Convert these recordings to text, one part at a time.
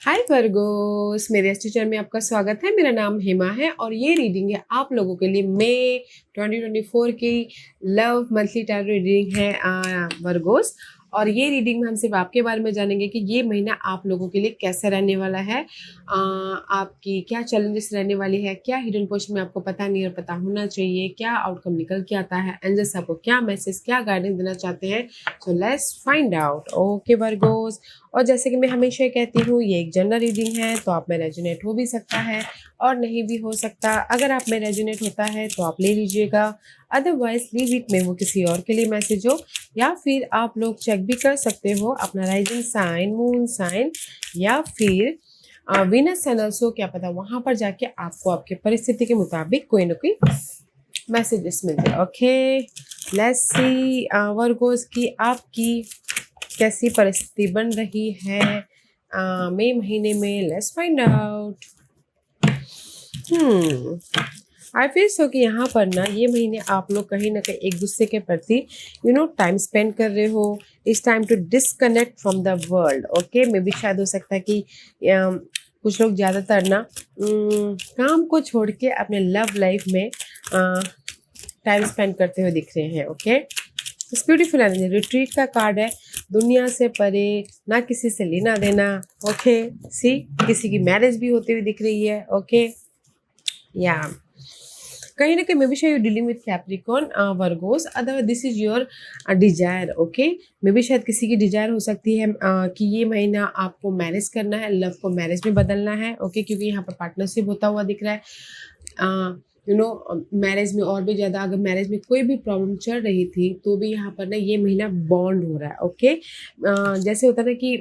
हाय Virgo's, मेरे इस channel में आपका स्वागत है। मेरा नाम हेमा है और ये रीडिंग है आप लोगों के लिए मई 2024 की लव मंथली टैरो रीडिंग है वर्गोस। और ये रीडिंग में हम सिर्फ आपके बारे में जानेंगे कि ये महीना आप लोगों के लिए कैसा रहने वाला है, आपकी क्या चैलेंजेस रहने वाली है, क्या हिडन पोर्शन में आपको पता नहीं और पता होना चाहिए, क्या आउटकम निकल के आता है, एंजल्स आपको क्या मैसेज क्या गाइडेंस देना चाहते हैं। So let's find out. Okay Virgo's, और जैसे कि मैं हमेशा कहती हूँ ये एक जनरल रीडिंग है, तो आप में रेजोनेट हो भी सकता है और नहीं भी हो सकता। अगर आप में रेजोनेट होता है तो आप ले लीजिएगा, अदरवाइज लीव इट में वो किसी और के लिए मैसेज हो। या फिर आप लोग चेक भी कर सकते हो अपना राइजिंग साइन, मून साइन या फिर वीनस साइन ऑल्सो, क्या पता वहां पर जाके आपको आपके परिस्थिति के मुताबिक कोई ना कोई मैसेजेस मिल जाए। ओके, लेट्स सी वर्गोस की आपकी कैसी परिस्थिति बन रही है मई महीने में। Let's find out. I feel so कि यहाँ पर ना ये महीने आप लोग कहीं ना कहीं एक दूसरे के प्रति टाइम स्पेंड कर रहे हो। It's time to disconnect from the world. Okay, मे भी शायद हो सकता है कि कुछ लोग ज़्यादातर ना काम को छोड़ के अपने लव लाइफ में टाइम स्पेंड करते हुए दिख रहे हैं। Okay, it's beautiful energy. Retreat का कार्ड है, दुनिया से परे, ना किसी से लेना देना। ओके, सी किसी की मैरिज भी होती हुई दिख रही है। ओके, या कहीं ना कहीं मे बी शायद you dealing with Capricorn Virgo's, otherwise this is your desire. Okay, may be शायद किसी की डिजायर हो सकती है कि ये महीना आपको मैरिज करना है, लव को मैरिज में बदलना है। ओके, क्योंकि यहाँ पर पार्टनरशिप होता हुआ दिख रहा है। मैरिज में और भी ज़्यादा, अगर मैरिज में कोई भी प्रॉब्लम चल रही थी तो भी यहाँ पर ना ये महीना बॉन्ड हो रहा है। ओके, जैसे होता ना कि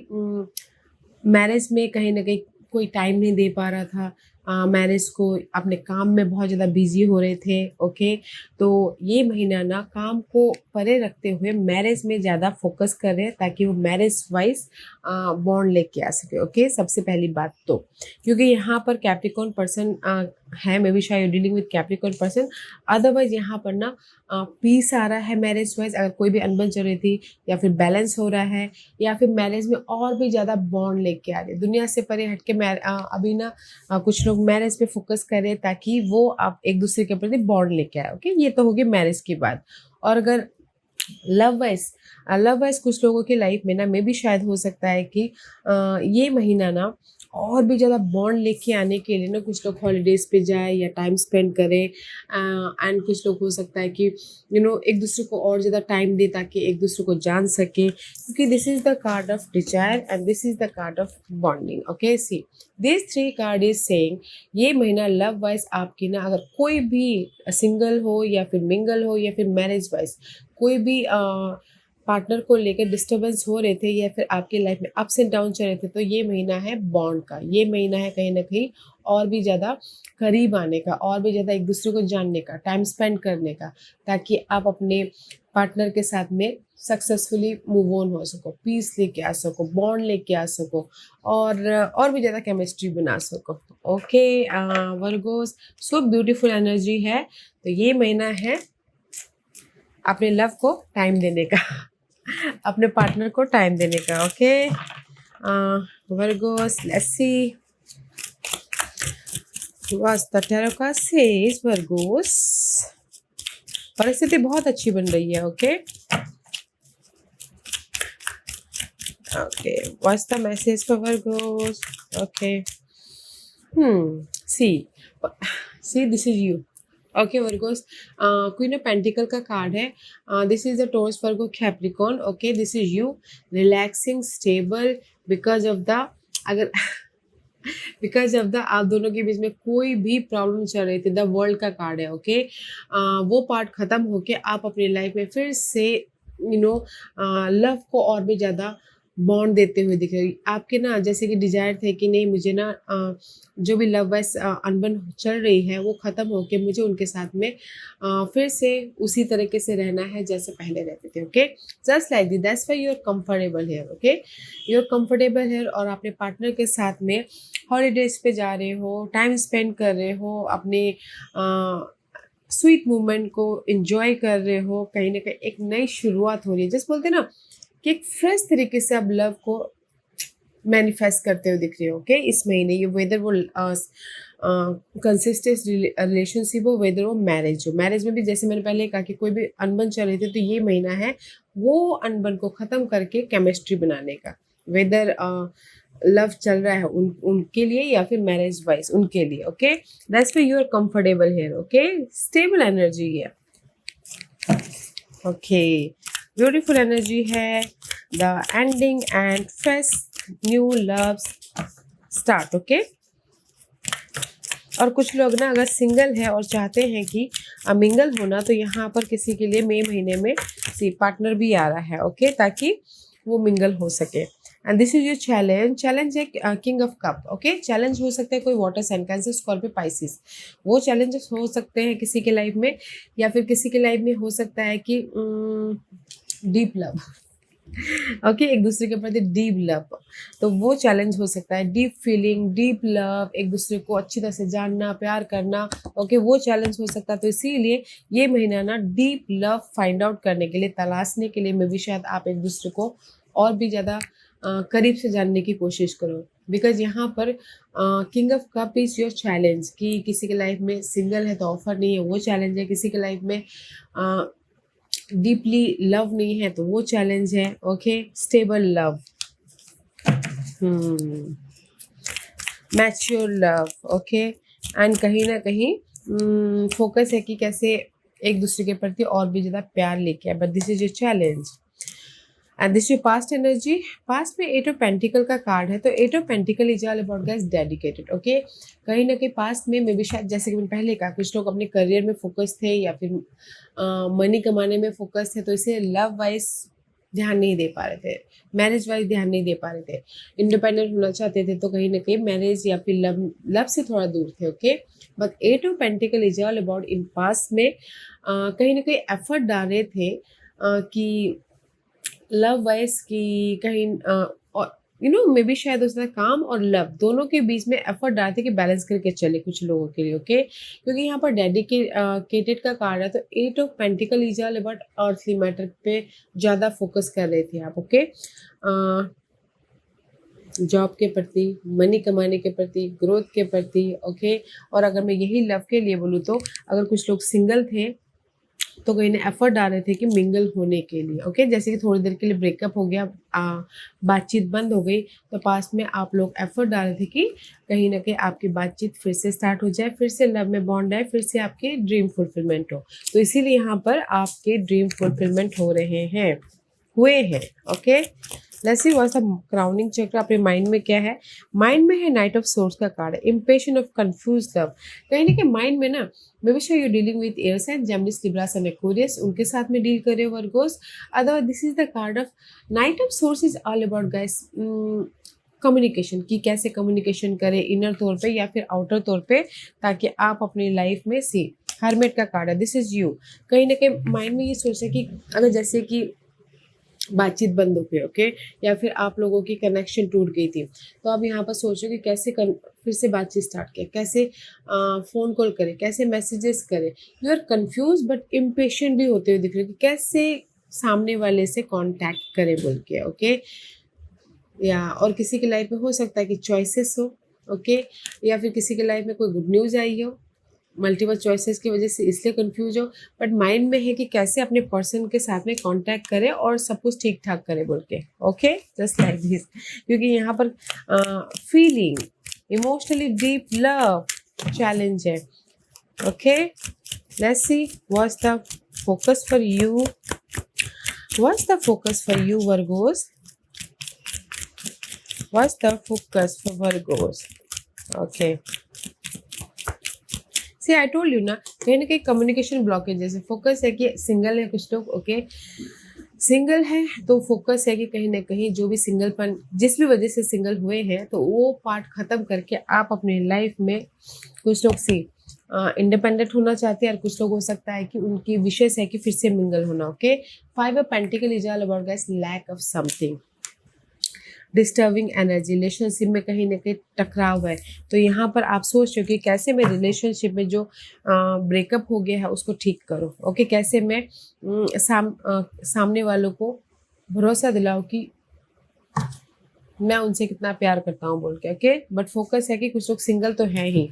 मैरिज में कहीं ना कहीं कोई टाइम नहीं दे पा रहा था मैरिज को, अपने काम में बहुत ज़्यादा बिजी हो रहे थे। ओके, तो ये महीना ना काम को परे रखते हुए मैरिज में ज़्यादा फोकस कर रहे हैं ताकि वो मैरिज वाइज बॉन्ड लेके आ सके। ओके, सबसे पहली बात तो क्योंकि यहाँ पर कैप्रिकॉर्न पर्सन है, मे बी शायद dealing with Capricorn person. Otherwise यहाँ पर ना पीस आ रहा है मैरिज वाइज, अगर कोई भी अनबन चल रही थी या फिर बैलेंस हो रहा है या फिर मैरिज में और भी ज़्यादा बॉन्ड लेके आ रहे हैं। दुनिया से परे हटके अभी ना कुछ लोग मैरिज पे फोकस करें ताकि वो आप एक दूसरे के प्रति बॉन्ड लेके आए। ओके, ये तो होगी मैरिज की बात। और अगर लव वाइज कुछ लोगों की लाइफ में ना मे भी शायद हो सकता है कि ये महीना ना और भी ज़्यादा बॉन्ड लेके आने के लिए ना कुछ लोग हॉलीडेज पे जाए या टाइम स्पेंड करें। एंड कुछ लोग हो सकता है कि एक दूसरे को और ज़्यादा टाइम दे ताकि एक दूसरे को जान सके, क्योंकि this is the card of desire and this is the card of bonding. Okay, see this three card is saying ये महीना लव वाइज आपकी ना, अगर कोई भी सिंगल हो या फिर मिंगल हो या फिर मैरिज वाइज कोई भी पार्टनर को लेकर डिस्टर्बेंस हो रहे थे या फिर आपकी लाइफ में अप्स एंड डाउन चल रहे थे, तो ये महीना है बॉन्ड का। ये महीना है कहीं ना कहीं और भी ज़्यादा करीब आने का, और भी ज़्यादा एक दूसरे को जानने का, टाइम स्पेंड करने का, ताकि आप अपने पार्टनर के साथ में सक्सेसफुली मूव ऑन हो सको, पीस लेके आ सको, बॉन्ड लेके आ सको और भी ज़्यादा केमिस्ट्री बना सको। Okay Virgo's, so beautiful energy है। तो ये महीना है अपने लव को टाइम देने का अपने पार्टनर को टाइम देने का। ओके वर्गोस, लेट्स सी वास्ता टैरो का सेज वर्गोस। परिस्थिति बहुत अच्छी बन रही है। Okay okay, what's the message for Virgos. Okay, see see this is you. Okay Virgos, queen of pentacle का कार्ड है। This is the Taurus Virgo Capricorn. Okay, this is you relaxing stable because of the, अगर because of the आप दोनों के बीच में कोई भी problem चल रही थी, द वर्ल्ड का कार्ड है। ओके, वो पार्ट खत्म होके आप अपनी लाइफ में फिर से लव को और भी ज़्यादा बॉन्ड देते हुए दिख रही आपके ना, जैसे कि डिजायर थे कि नहीं मुझे ना जो भी लव वाइज अनबन चल रही है वो ख़त्म होके मुझे उनके साथ में फिर से उसी तरीके से रहना है जैसे पहले रहते थे। Okay, just like this, that's why you are comfortable here. Okay, you are comfortable here और अपने पार्टनर के साथ में हॉलीडेज पे जा रहे हो, टाइम स्पेंड कर रहे हो, अपने स्वीट मोमेंट को एंजॉय कर रहे हो। कहीं ना कहीं एक नई शुरुआत हो रही है, जैसे बोलते हैं ना कि एक फ्रेश तरीके से आप लव को मैनिफेस्ट करते हुए दिख रही हो। ओके, इस महीने ये वेदर वो कंसिस्टेंट रिलेशनशिप हो, वेदर वो मैरिज हो। मैरिज में भी जैसे मैंने पहले कहा कि कोई भी अनबन चल रही थी तो ये महीना है वो अनबन को ख़त्म करके केमिस्ट्री बनाने का। वेदर लव चल रहा है उनके लिए या फिर मैरिज वाइज उनके लिए। Okay, that's why you are comfortable here. Okay, stable energy है। ओके, ब्यूटीफुल एनर्जी है। The ending and fresh new love start. Okay, और कुछ लोग ना अगर सिंगल है और चाहते हैं कि मिंगल होना, तो यहाँ पर किसी के लिए मई महीने में सी पार्टनर भी आ रहा है। ओके, ताकि वो मिंगल हो सके। And this is your challenge. Challenge है king of cup. Okay, challenge हो सकता है कोई water sign, Cancer, Scorpio, Pisces. वो चैलेंजेस हो सकते हैं किसी के लाइफ में, या फिर किसी के लाइफ में हो सकता है कि डीप लव। ओके, एक दूसरे के प्रति डीप लव, तो वो चैलेंज हो सकता है। डीप फीलिंग, डीप लव, एक दूसरे को अच्छी तरह से जानना, प्यार करना। ओके, वो चैलेंज हो सकता है। तो इसीलिए ये महीना ना डीप लव फाइंड आउट करने के लिए, तलाशने के लिए मे भी शायद आप एक दूसरे को और भी ज़्यादा करीब से जानने की कोशिश करो। बिकॉज यहाँ पर king of cup is your challenge, कि किसी के लाइफ में सिंगल है तो ऑफर नहीं है, वो चैलेंज है। किसी के लाइफ में डीपली लव नहीं है तो वो चैलेंज है। Okay, stable love, mature love. Okay, and कहीं ना कहीं फोकस है कि कैसे एक दूसरे के प्रति और भी ज़्यादा प्यार लेके आए। But this is your challenge and this your past energy. Past में 8 ऑफ पेंटिकल का कार्ड है, तो 8 of pentacle is all about guys dedicated. Okay, कहीं ना कहीं पास्ट में मे भी शायद, जैसे कि मैंने पहले कहा, कुछ लोग अपने करियर में फोकस थे या फिर मनी कमाने में फोकस थे, तो इसे लव वाइज ध्यान नहीं दे पा रहे थे, मैरिज वाइज ध्यान नहीं दे पा रहे थे, इंडिपेंडेंट होना चाहते थे, तो कहीं ना कहीं मैरिज या फिर लव से थोड़ा दूर थे। Okay, but 8 of pentacle is all about in past में कहीं ना कहीं एफर्ट डाल रहे थे कि लव वाइज की कहीं और मे बी शायद उसका काम और लव दोनों के बीच में एफर्ट डालते कि बैलेंस करके चले कुछ लोगों के लिए। ओके, क्योंकि यहाँ पर डेडिकेटेड का कार्ड है, तो 8 of pentacle is all about earthly matter पे ज़्यादा फोकस कर रहे थे आप। ओके, जॉब के प्रति, मनी कमाने के प्रति, ग्रोथ के प्रति। ओके, और अगर मैं यही लव के लिए बोलूँ तो अगर कुछ लोग सिंगल थे तो कहीं ने एफर्ट डाल रहे थे कि मिंगल होने के लिए। ओके, जैसे कि थोड़ी देर के लिए ब्रेकअप हो गया, बातचीत बंद हो गई, तो पास में आप लोग एफर्ट डाल रहे थे कि कहीं ना कहीं आपकी बातचीत फिर से स्टार्ट हो जाए, फिर से लव में बॉन्ड आए, फिर से आपके ड्रीम फुलफिलमेंट हो। तो इसीलिए यहाँ पर आपके ड्रीम फुलफिलमेंट हो रहे हैं, हुए हैं। Okay, let's see what's the crowning chakra अपने माइंड में क्या है। माइंड में है नाइट ऑफ सोर्स का कार्ड है, इम्पेशन ऑफ कंफ्यूज लव। कहीं ना कहीं माइंड में ना may be sure you dealing with air sign, Gemini, Libra and Aquarius, उनके साथ में डील कर रहे हो Virgos. Otherwise this is the card of knight of swords is all about guys communication, कि कैसे कम्युनिकेशन करें इनर तौर पे या फिर आउटर तौर पे, ताकि आप अपनी लाइफ में सी हरमेट का कार्ड है, दिस इज यू। कहीं ना कहीं माइंड में ये सोच है कि अगर जैसे कि बातचीत बंद हो गई, ओके, या फिर आप लोगों की कनेक्शन टूट गई थी, तो आप यहाँ पर सोचो कि कैसे फिर से बातचीत स्टार्ट किया, कैसे फ़ोन कॉल करें, कैसे मैसेजेस करें। You are confuse but impatient भी होते हुए दिख रहे हो कि कैसे सामने वाले से कांटेक्ट करें बोल के। ओके, या और किसी की लाइफ में हो सकता है कि चॉइसेस हो। ओके, या फिर किसी की लाइफ में कोई गुड न्यूज़ आई हो, मल्टीपल चॉइसेस की वजह से इसलिए कंफ्यूज हो, बट माइंड में है कि कैसे अपने पर्सन के साथ में कांटेक्ट करें और सब कुछ ठीक ठाक करें बोल के। ओके, जस्ट लाइक दिस, क्योंकि यहाँ पर feeling emotionally deep love challenge है। Okay, let's see what's the focus for you, what's the focus for you Virgos, what's the focus for Virgos. Okay, see I told you ना, कहीं ना कहीं communication blockage जैसे focus है कि single है कुछ लोग। ओके, सिंगल है तो फोकस है कि कहीं ना कहीं जो भी सिंगलपन जिस भी वजह से सिंगल हुए हैं, तो वो पार्ट ख़त्म करके आप अपनी लाइफ में कुछ लोग सी इंडिपेंडेंट होना चाहते हैं, और कुछ लोग हो सकता है कि उनकी विशेष है कि फिर से मिंगल होना। Okay, 5 of pentacle is all about guys lack of something, disturbing energy, relationship में कहीं ना कहीं टकराव है। तो यहाँ पर आप सोच रहे हो कि कैसे मैं रिलेशनशिप में जो ब्रेकअप हो गया है उसको ठीक करूँ। ओके, कैसे मैं सामने वालों को भरोसा दिलाऊं कि मैं उनसे कितना प्यार करता हूँ बोल के, ओके। बट फोकस है कि कुछ लोग सिंगल तो हैं ही,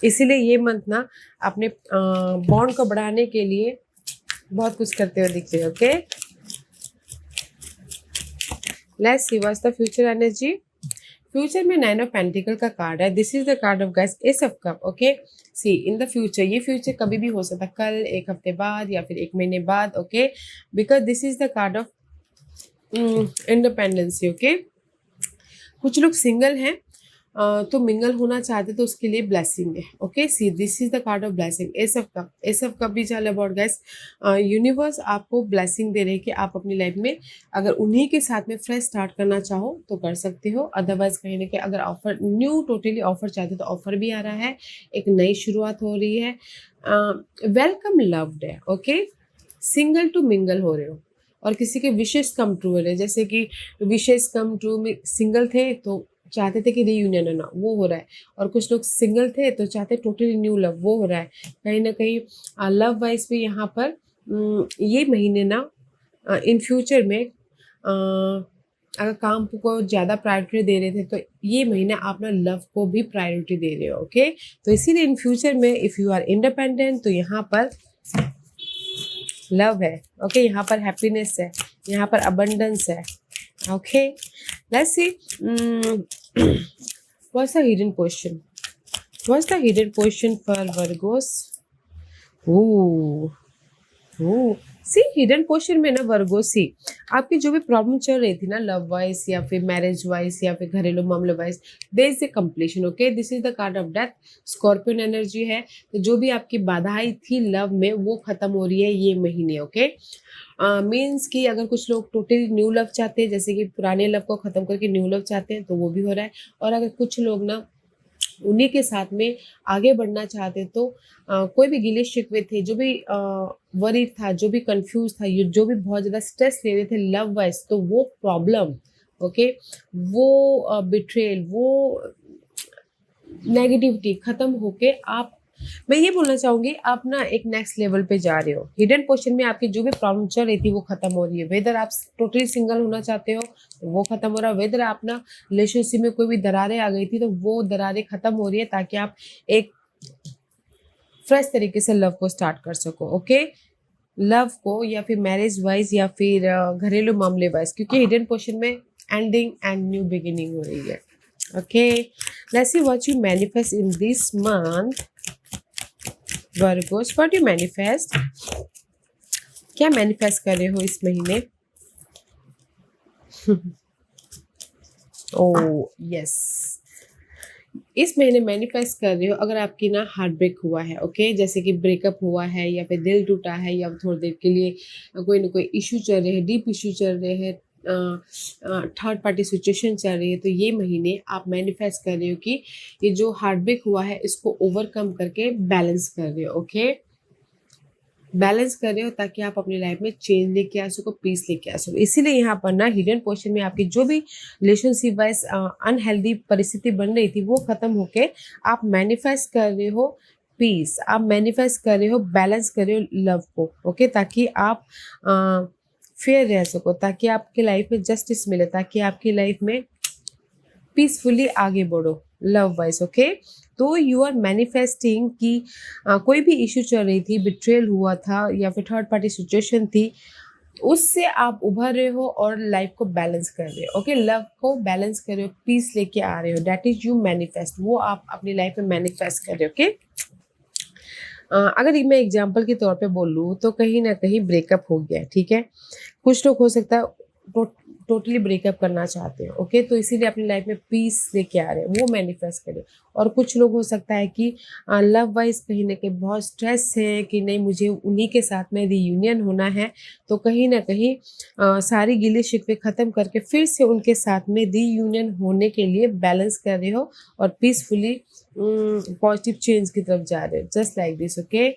इसीलिए ये मंथ ना अपने बॉन्ड को बढ़ाने के लिए बहुत कुछ करते हुए दिख रहे हैं, okay. Let's see what's the future energy. Future में 9 ऑफ पेंटिकल का कार्ड है। This is the card of guys ace of cup, okay. See in the future, ये फ्यूचर कभी भी हो सकता है, कल, एक हफ्ते बाद या फिर एक महीने बाद, okay. Because this is the card of independency, okay. कुछ लोग सिंगल हैं तो मिंगल होना चाहते तो उसके लिए ब्लेसिंग है, okay. C this is the card of blessing, S of cup. S of cup भी चल अबाउट गाइस, यूनिवर्स आपको ब्लेसिंग दे रहे हैं कि आप अपनी लाइफ में अगर उन्हीं के साथ में फ्रेश स्टार्ट करना चाहो तो कर सकते हो, अदरवाइज कहीं ना कहीं अगर ऑफर न्यू टोटली ऑफर चाहते हो तो ऑफर भी आ रहा है, एक नई शुरुआत हो रही है। वेलकम लव्ड है, ओके। सिंगल टू मिंगल हो रहे हो और किसी के विशेष कम ट्रू हो रहे हैं, जैसे कि विशेष कम ट्रू में सिंगल थे तो चाहते थे कि रीयूनियन होना, वो हो रहा है। और कुछ लोग सिंगल थे तो चाहते टोटली न्यू लव, वो हो रहा है। कहीं ना कहीं लव वाइज भी यहाँ पर ये महीने ना इन फ्यूचर में अगर काम को ज़्यादा प्रायोरिटी दे रहे थे तो ये महीना आप ना लव को भी प्रायोरिटी दे रहे हो, ओके। तो इसीलिए इन फ्यूचर में इफ़ यू आर इंडिपेंडेंट तो यहाँ पर लव है, ओके। यहाँ पर हैप्पीनेस है, यहाँ पर अबंडेंस है, okay. Let's C what's the hidden question, what's the hidden question for Virgos? See hidden question में ना वर्गो, सी आपकी जो भी प्रॉब्लम चल रही थी ना लव वाइज या फिर मैरिज वाइज या फिर घरेलू मामले wise, there is a completion, okay. This is the card of death, Scorpion energy है। तो जो भी आपकी बाधाएं थी लव में वो खत्म हो रही है ये महीने, ओके। मीन्स कि अगर कुछ लोग टोटली न्यू लव चाहते हैं, जैसे कि पुराने लव को खत्म करके न्यू लव चाहते हैं तो वो भी हो रहा है। और अगर कुछ लोग ना उन्हीं के साथ में आगे बढ़ना चाहते तो कोई भी गिले शिकवे थे, जो भी वरीड था, जो भी कंफ्यूज था, जो भी बहुत ज़्यादा स्ट्रेस ले रहे थे लव वाइज, तो वो प्रॉब्लम, ओके, वो बिट्रेल, वो नेगेटिविटी खत्म होके आप, मैं ये बोलना चाहूंगी आप ना एक नेक्स्ट लेवल पे जा रहे हो। हिडन पोर्शन में आपकी जो भी प्रॉब्लम चल रही थी वो खत्म हो रही है। वेदर आप टोटली सिंगल होना चाहते हो तो वो खत्म हो रहा है, वेदर आप ना रिलेशनशिप में कोई भी दरारें आ गई थी तो वो दरारें खत्म हो रही है, ताकि आप एक फ्रेश तरीके से लव को स्टार्ट कर सको, ओके। लव को या फिर मैरिज वाइज या फिर घरेलू मामले वाइज, क्योंकि हिडन पोर्शन में एंडिंग एंड न्यू बिगिनिंग हो रही है, okay. Let's see what you manifest in this month Virgo's, what you manifest, क्या मैनिफेस्ट कर रहे हो इस महीने? ओ यस, इस महीने मैनिफेस्ट कर रहे हो अगर आपकी ना हार्ट ब्रेक हुआ है, ओके, जैसे कि ब्रेकअप हुआ है या फिर दिल टूटा है या थोड़ी देर के लिए कोई ना कोई इशू चल रहे हैं, डीप इशू चल रहे हैं, थर्ड पार्टी सिचुएशन चल रही है, तो ये महीने आप मैनिफेस्ट कर रहे हो कि ये जो हार्ट ब्रेक हुआ है इसको ओवरकम करके बैलेंस कर रहे हो, ओके। बैलेंस कर रहे हो ताकि आप अपनी लाइफ में चेंज लेके आ सको, पीस लेके आ सको। इसीलिए यहाँ पर ना हिडन पोर्शन में आपकी जो भी रिलेशनशिप वाइज अनहेल्दी परिस्थिति बन रही थी वो खत्म होके आप मैनिफेस्ट कर रहे हो पीस, आप मैनिफेस्ट कर रहे हो बैलेंस कर रहे हो लव को, ओके, ताकि आप फेयर रह सको, ताकि आपकी लाइफ में जस्टिस मिले, ताकि आपकी लाइफ में पीसफुली आगे बढ़ो लव वाइज, ओके। तो यू आर मैनिफेस्टिंग कि कोई भी इशू चल रही थी, बिट्रेयल हुआ था या फिर थर्ड पार्टी सिचुएशन थी, उससे आप उभर रहे हो और लाइफ को बैलेंस कर रहे हो, ओके। लव को बैलेंस कर रहे हो, पीस लेके आ रहे हो, दैट इज यू मैनिफेस्ट, वो आप अपनी लाइफ में मैनिफेस्ट कर रहे हो, ओके। अगर मैं एग्जाम्पल के तौर पे बोलूँ तो कहीं ना कहीं ब्रेकअप हो गया, ठीक है। कुछ लोग हो सकता है टोटली ब्रेकअप करना चाहते हैं, ओके, तो इसीलिए अपनी लाइफ में पीस लेके आ रहे हैं, वो मैनिफेस्ट करें। और कुछ लोग हो सकता है कि लव वाइज कहीं ना कहीं बहुत स्ट्रेस है कि नहीं मुझे उन्हीं के साथ में रीयूनियन होना है, तो कहीं ना कहीं सारी गिले शिकवे ख़त्म करके फिर से उनके साथ में रीयूनियन होने के लिए बैलेंस कर रहे हो और पीसफुली पॉजिटिव चेंज की तरफ जा रहे हो, जस्ट लाइक दिस, ओके।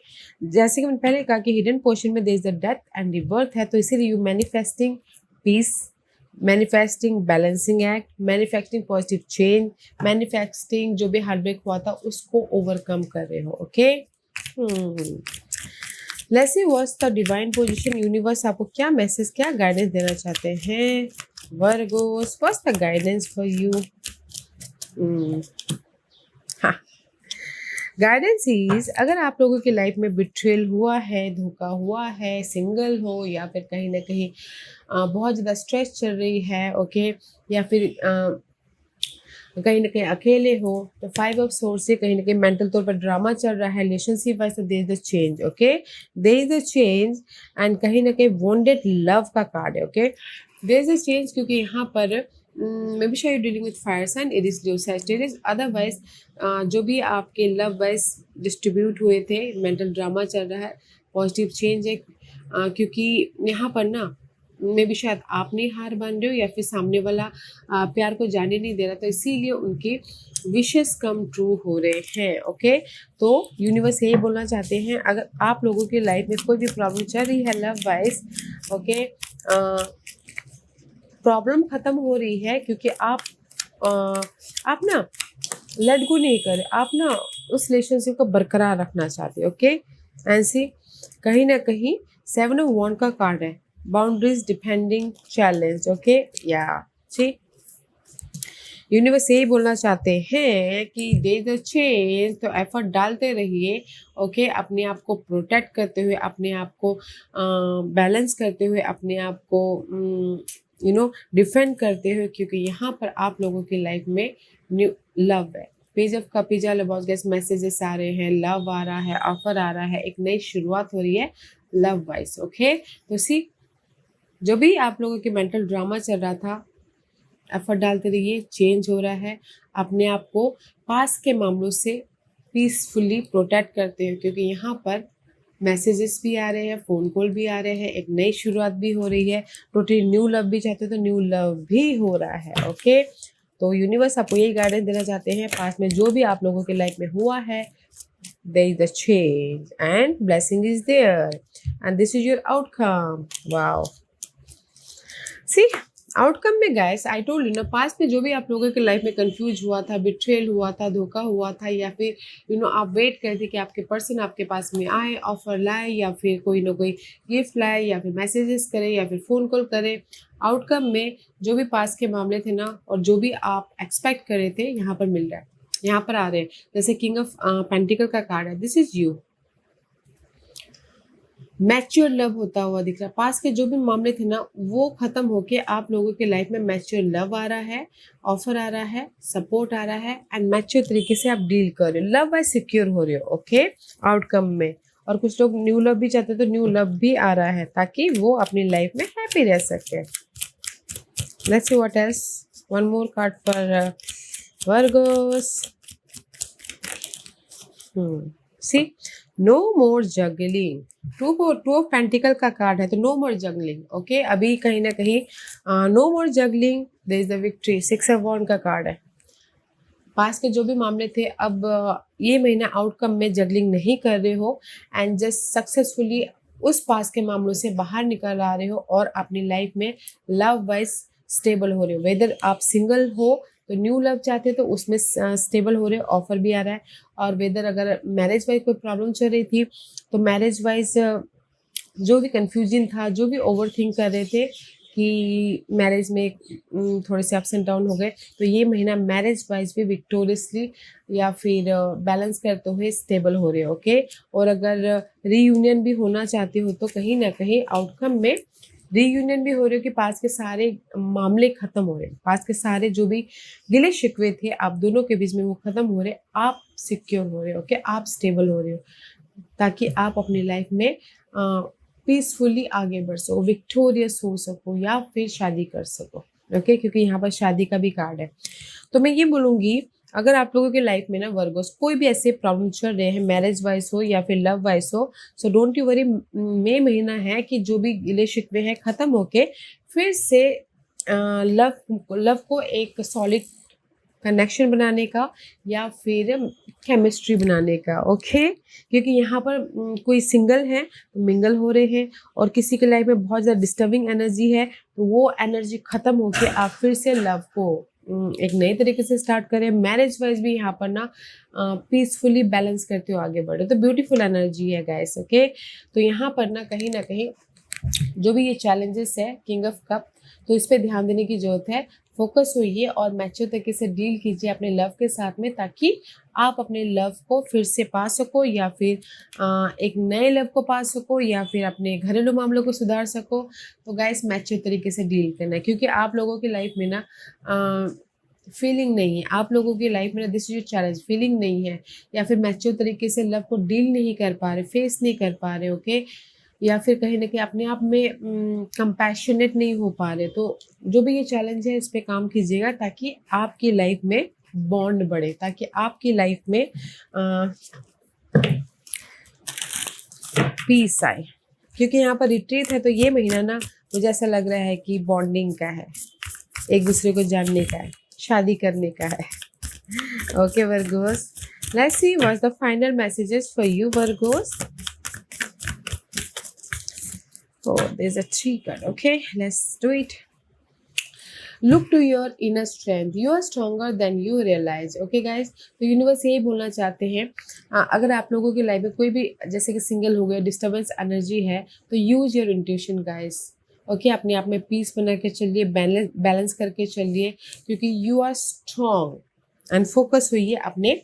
जैसे कि मैंने पहले कहा कि हिडन पोर्शन में there is the death and rebirth है, तो इसीलिए you manifesting peace, manifesting balancing act, manifesting positive change, manifesting जो भी हार्ट ब्रेक हुआ था उसको ओवरकम कर रहे हो, okay. Let's see what's the divine position, universe आपको क्या मैसेज क्या गाइडेंस देना चाहते हैं Virgos, what's the guidance for you? हाँ, गाइडेंस इज, अगर आप लोगों की लाइफ में बिट्रेल हुआ है, धोखा हुआ है, सिंगल हो या फिर कहीं ना कहीं बहुत ज़्यादा स्ट्रेस चल रही है, ओके, या फिर कहीं ना कहीं अकेले हो, तो 5 ऑफ सोर्स से कहीं ना कहीं मेंटल तौर पर ड्रामा चल रहा है रिलेशनशिप वाइज, तो there is the change, okay, there is the change. And कहीं ना कहीं वॉन्डेड लव का कार्ड है, okay, there is the change, क्योंकि यहाँ पर मे बी शायद dealing with fire sign, it is Leo Sagittarius, otherwise जो भी आपके लव वाइज डिस्ट्रीब्यूट हुए थे, मेंटल ड्रामा चल रहा है, पॉजिटिव चेंज है, क्योंकि यहाँ पर ना मे भी शायद आप नहीं हार मान रहे हो या फिर सामने वाला प्यार को जाने नहीं दे रहा, तो इसीलिए उनके विशेस कम ट्रू हो रहे हैं, ओके। तो यूनिवर्स यही बोलना चाहते हैं, अगर आप लोगों की लाइफ में कोई भी प्रॉब्लम चल रही है लव वाइज, ओके, प्रॉब्लम खत्म हो रही है, क्योंकि आप ना लेट गो नहीं करे, आप ना उस रिलेशनशिप को बरकरार रखना चाहते हो, ओके। एंड सी, कहीं ना कहीं 7 ऑफ वॉन्ड का कार्ड है, बाउंड्रीज डिपेंडिंग चैलेंज, ओके, या सी, यूनिवर्स यही बोलना चाहते हैं कि दे द चेंज, तो एफर्ट डालते रहिए, ओके, अपने आप को प्रोटेक्ट करते हुए, अपने आप को बैलेंस करते हुए, अपने आप को डिफेंड करते हुए, क्योंकि यहाँ पर आप लोगों की लाइफ में न्यू लव है। पेज ऑफ कप, बहुत गैस मैसेजेस आ रहे हैं, लव आ रहा है, ऑफर आ रहा है, एक नई शुरुआत हो रही है लव वाइज, ओके। तो सी, जो भी आप लोगों की मेंटल ड्रामा चल रहा था, एफर्ट डालते रहिए, चेंज हो रहा है, अपने आप को पास के मामलों से पीसफुली प्रोटेक्ट करते हैं, क्योंकि यहाँ पर मैसेजेस भी आ रहे हैं, फ़ोन कॉल भी आ रहे हैं, एक नई शुरुआत भी हो रही है, टोटली न्यू लव भी चाहते हो तो न्यू लव भी हो रहा है, ओके। तो यूनिवर्स आपको यही गाइडेंस देना चाहते हैं, पास में जो भी आप लोगों के लाइफ में हुआ है, there is a change and blessing is there and this is your outcome, wow। See, outcome में गाइस, आई टोल्ड यू ना, पास में जो भी आप लोगों की लाइफ में कंफ्यूज हुआ था, बिट्रेल हुआ था, धोखा हुआ था, या फिर आप वेट करते कि आपके पर्सन आपके पास में आए, ऑफर लाए, या फिर कोई ना कोई गिफ्ट लाए, या फिर मैसेजेस करे, या फिर फ़ोन कॉल करे, आउटकम में जो भी पास के मामले थे ना, और जो भी आप एक्सपेक्ट कर रहे थे, यहाँ पर मिल रहा है, यहाँ पर आ रहे हैं। जैसे किंग ऑफ पेंटिकल का कार्ड है, this is you, mature love होता हुआ दिख रहा है, पास के जो भी मामले थे ना, वो खत्म होके आप लोगों के लाइफ में मैच्योर लव आ रहा है, ऑफर आ रहा है, सपोर्ट आ रहा है, एंड मैच्योर तरीके से आप डील कर रहे हो, लव वाइज सिक्योर हो रहे हो, ओके, आउटकम में। और कुछ लोग न्यू लव भी चाहते हैं, तो न्यू लव भी आ रहा है, ताकि वो अपनी लाइफ में हैप्पी रह सके। Let's see what else, one more card for Virgos. See, no more juggling, two of pentacle का कार्ड है, तो नो मोर जगलिंग, ओके। अभी कहीं ना कहीं no more juggling, there is the victory, 6 of wand का कार्ड है, पास के जो भी मामले थे, अब ये महीना आउटकम में जगलिंग नहीं कर रहे हो, एंड जस्ट सक्सेसफुली उस पास के मामलों से बाहर निकल आ रहे हो, और अपनी लाइफ में लव वाइज स्टेबल हो रहे हो, वेदर आप सिंगल हो तो न्यू लव चाहते हो तो उसमें स्टेबल हो रहे हो, ऑफर भी आ रहा है, और वेदर अगर मैरिज वाइज कोई प्रॉब्लम चल रही थी, तो मैरिज वाइज जो भी कंफ्यूजन था, जो भी ओवर थिंक कर रहे थे कि मैरिज में थोड़े से अप्स एंड डाउन हो गए, तो ये महीना मैरिज वाइज भी विक्टोरियसली या फिर बैलेंस करते हुए स्टेबल हो रहे हो, ओके। और अगर रीयूनियन भी होना चाहते हो, तो कहीं ना कहीं आउटकम में रीयूनियन भी हो रहे हो, कि पास के सारे मामले खत्म हो रहे हैं, पास के सारे जो भी गिले शिकवे थे आप दोनों के बीच में, वो खत्म हो रहे, आप सिक्योर हो रहे हो, ओके, आप स्टेबल हो रहे हो, ताकि आप अपनी लाइफ में पीसफुली आगे बढ़ सको, विक्टोरियस हो सको, या फिर शादी कर सको, ओके, क्योंकि यहाँ पर शादी का भी कार्ड है। तो मैं ये बोलूँगी, अगर आप लोगों की लाइफ में ना वर्गोस कोई भी ऐसे प्रॉब्लम चल रहे हैं, मैरिज वाइज हो या फिर लव वाइज हो, सो डोंट यू वरी, मई महीना है कि जो भी गिले शिकवे हैं खत्म होके फिर से लव को एक सॉलिड कनेक्शन बनाने का, या फिर केमिस्ट्री बनाने का, ओके। क्योंकि यहाँ पर कोई सिंगल है तो मिंगल हो रहे हैं, और किसी के लाइफ में बहुत ज़्यादा डिस्टर्बिंग एनर्जी है, तो वो एनर्जी खत्म होके आप फिर से लव को एक नए तरीके से स्टार्ट करें। मैरिज वाइज भी यहाँ पर ना पीसफुली बैलेंस करते हो आगे बढ़े, तो ब्यूटीफुल एनर्जी है गाइस, ओके। तो यहाँ पर ना कहीं जो भी ये चैलेंजेस है, किंग ऑफ कप तो इस पे ध्यान देने की ज़रूरत है। फोकस होइए और मैच्योर तरीके से डील कीजिए अपने लव के साथ में, ताकि आप अपने लव को फिर से पा सको, या फिर एक नए लव को पा सको, या फिर अपने घरेलू मामलों को सुधार सको। तो गाइस मैच्योर तरीके से डील करना है, क्योंकि आप लोगों की लाइफ में ना फीलिंग नहीं है, आप लोगों की लाइफ में ना this is your challenge, feeling नहीं है, या फिर मैच्योर तरीके से लव को डील नहीं कर पा रहे, फेस नहीं कर पा रहे, ओके, या फिर कहीं ना कहीं अपने आप में कंपैशनेट नहीं हो पा रहे। तो जो भी ये चैलेंज है इस पे काम कीजिएगा, ताकि आपकी लाइफ में बॉन्ड बढ़े, ताकि आपकी लाइफ में पीस आए। क्योंकि यहाँ पर रिट्रीट है, तो ये महीना ना मुझे ऐसा लग रहा है कि बॉन्डिंग का है, एक दूसरे को जानने का है, शादी करने का है। Okay Virgo's, let's see what's the final messages for you Virgo's. Oh, there's a 3 card. Okay, let's do it. Look to your inner strength. You are stronger than you realize. Okay, guys. तो universe यही बोलना चाहते हैं, अगर आप लोगों की life में कोई भी जैसे कि सिंगल हो गया, डिस्टर्बेंस एनर्जी है, तो use your intuition guys. Okay, अपने आप में पीस बना के चलिए, बैलेंस करके चलिए, क्योंकि you are strong and focus होइए अपने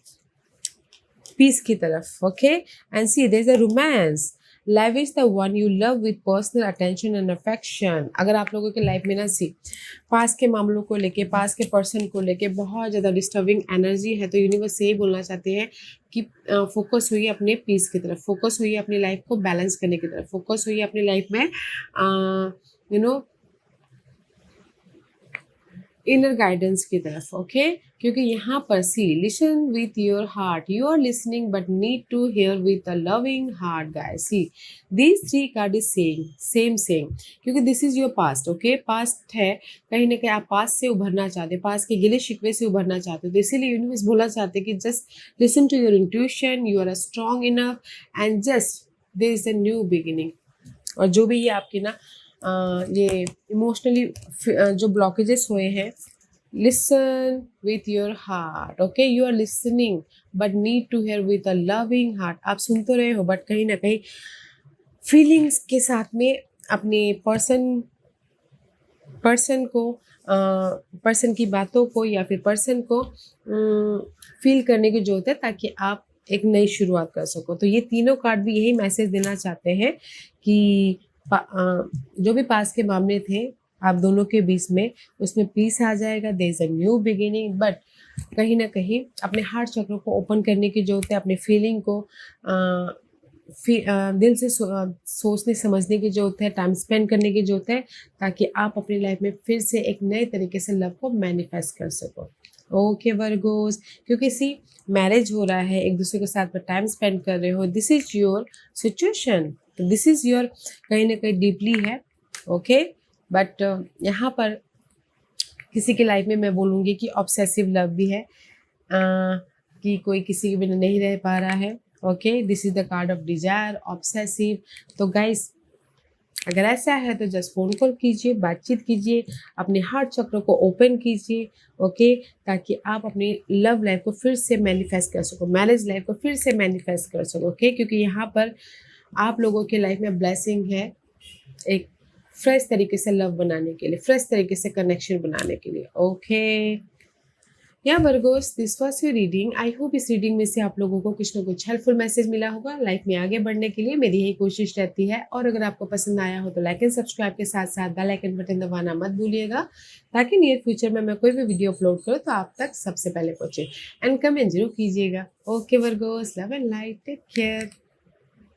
पीस की तरफ। Okay, and see there is a romance. Lavish the one you love with personal attention and affection. अगर आप लोगों के लाइफ में ना सी पास के मामलों को लेके, पास के पर्सन को लेके बहुत ज़्यादा डिस्टर्बिंग एनर्जी है, तो यूनिवर्स यही बोलना चाहते हैं कि फोकस हुई अपने पीस की तरफ, फोकस हुई अपनी लाइफ को बैलेंस करने की तरफ, फोकस हुई अपनी लाइफ में यू नो इनर गाइडेंस की तरफ। ओके, क्योंकि यहाँ पर see listen with your heart, you are listening but need to hear with a loving heart guys. See these 3 card is same, क्योंकि this is your past. Okay, past है, कहीं ना कहीं आप पास्ट से उभरना चाहते, पास्ट के गिले शिकवे से उभरना चाहते हो, तो इसीलिए यूनिवर्स बोलना चाहते कि just listen to your intuition, you are a strong enough and just there is a new beginning. और जो भी ये आपकी ना ये इमोशनली जो ब्लॉकेजेस हुए हैं, listen with your heart. Okay, you are listening but need to hear with a loving heart. आप सुन तो रहे हो, बट कहीं ना कहीं फीलिंग्स के साथ में अपने पर्सन की बातों को या फिर पर्सन को फील करने की जरूरत है, ताकि आप एक नई शुरुआत कर सको। तो ये तीनों कार्ड भी यही मैसेज देना चाहते हैं कि जो भी पास के मामले थे आप दोनों के बीच में, उसमें पीस आ जाएगा, there is a new beginning. But कहीं ना कहीं अपने हार्ट चक्र को ओपन करने की जरूरत है, अपने फीलिंग को दिल से सोचने समझने की जरूरत है, टाइम स्पेंड करने की जरूरत है, ताकि आप अपनी लाइफ में फिर से एक नए तरीके से लव को मैनिफेस्ट कर सको। ओके वर्गोस, क्योंकि सी मैरिज हो रहा है, एक दूसरे के साथ में टाइम स्पेंड कर रहे हो, this is your situation, this is your कहीं ना कहीं डीपली है। ओके, बट यहाँ पर किसी की लाइफ में मैं बोलूँगी कि ऑब्सेसिव लव भी है, कि कोई किसी के बिना नहीं रह पा रहा है। Okay, this is the card of desire, obsessive. तो गाइस अगर ऐसा है तो जस्ट फोन कॉल कीजिए, बातचीत कीजिए, अपने हार्ट चक्र को ओपन कीजिए। ओके, ताकि आप अपनी लव लाइफ को फिर से मैनिफेस्ट कर सको, मैरिज लाइफ को फिर से मैनिफेस्ट कर सको। ओके, क्योंकि यहाँ पर आप लोगों के लाइफ में ब्लेसिंग है, एक फ्रेश तरीके से लव बनाने के लिए, फ्रेश तरीके से कनेक्शन बनाने के लिए। ओके या Virgo's, this was your reading. I hope इस रीडिंग में से आप लोगों को कुछ ना कुछ हेल्पफुल मैसेज मिला होगा। लाइफ में आगे बढ़ने के लिए मेरी यही कोशिश रहती है। और अगर आपको पसंद आया हो तो लाइक एंड सब्सक्राइब के साथ साथ बेल आइकन बटन दबाना मत भूलिएगा, ताकि नियर फ्यूचर में मैं कोई भी वीडियो अपलोड करूँ तो आप तक सबसे पहले पहुंचे। एंड कमेंट जरूर कीजिएगा। Okay Virgos, love and light, take care.